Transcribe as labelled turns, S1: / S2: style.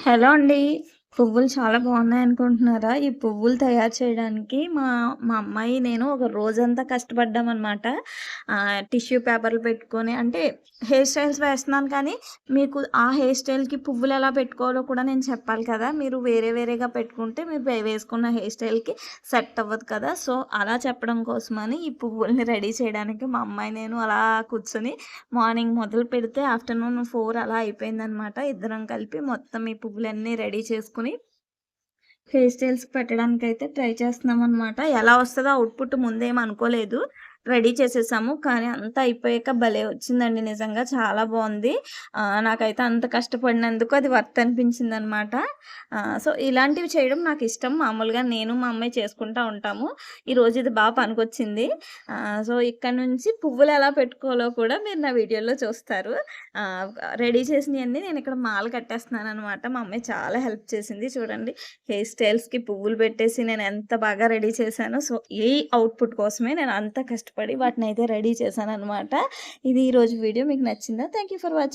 S1: Hello అండి. పువ్వులు చాలా బాగున్నాయనుకుంటున్నారా? ఈ పువ్వులు తయారు చేయడానికి మా మా అమ్మాయి, నేను ఒక రోజంతా కష్టపడ్డామనమాట. టిష్యూ పేపర్‌లు పెట్టుకొని అంటే హెయిర్ స్టైల్స్ వేస్తున్నాను కానీ, మీకు ఆ హెయిర్ స్టైల్‌కి పువ్వులు ఎలా పెట్టుకోవాలో కూడా నేను చెప్పాలి కదా! మీరు వేరే వేరేగా పెట్టుకుంటే మీరు వేసుకున్న హెయిర్ స్టైల్‌కి సెట్ అవ్వదు కదా! సో, అలా చెప్పడం కోసమని ఈ పువ్వుల్ని రెడీ చేయడానికి మా అమ్మాయి, నేను అలా కూర్చొని మార్నింగ్ మొదలుపెడితే ఆఫ్టర్‌నూన్ 4 అలా అయిపోయిందనమాట. ఇద్దరం కలిపి మొత్తం ఈ పువ్వులన్నీ రెడీ చేసుకొని హెయిర్ స్టైల్స్‌కి పెట్టడానికైతే ట్రై చేస్తున్నామనమాట. ఎలా వస్తదో అవుట్‌పుట్ ముందేం అనుకోలేదు. రెడీ చేసేసాము. కానీ అంతా అయిపోయాక భలే వచ్చిందండి నిజంగా చాలా బావుంది. నాకైతే అంత కష్టపడినందుకు అది వర్త్ అనిపించిందనమాట. సో, ఇలాంటివి చేయడం నాకిష్టం. మామూలుగా నేను, మా అమ్మాయి చేసుకుంటా ఉంటాము. ఈరోజు ఇది పనికొచ్చింది. సో, ఇక్కడ నుంచి పువ్వులెలా పెట్టుకోవాలో కూడా మీరు నా వీడియోలో చూస్తారు. ఆహ్, రెడీ చేసినయన్నీ నేనిక్కడ మాల కట్టేస్తున్నాననమాట. మా అమ్మాయి చాలా హెల్ప్ చేసింది. చూడండి, హెయిర్ స్టైల్స్‌కి పువ్వులు పెట్టేసి నేనెంత బాగా రెడీ చేశానో. సో, ఈ అవుట్‌పుట్ కోసమే నేను అంత కష్టపడి వాటినైతే రెడీ చేశాననమాట. ఇది ఈరోజు వీడియో మీకు నచ్చిందా? Thank you for watching.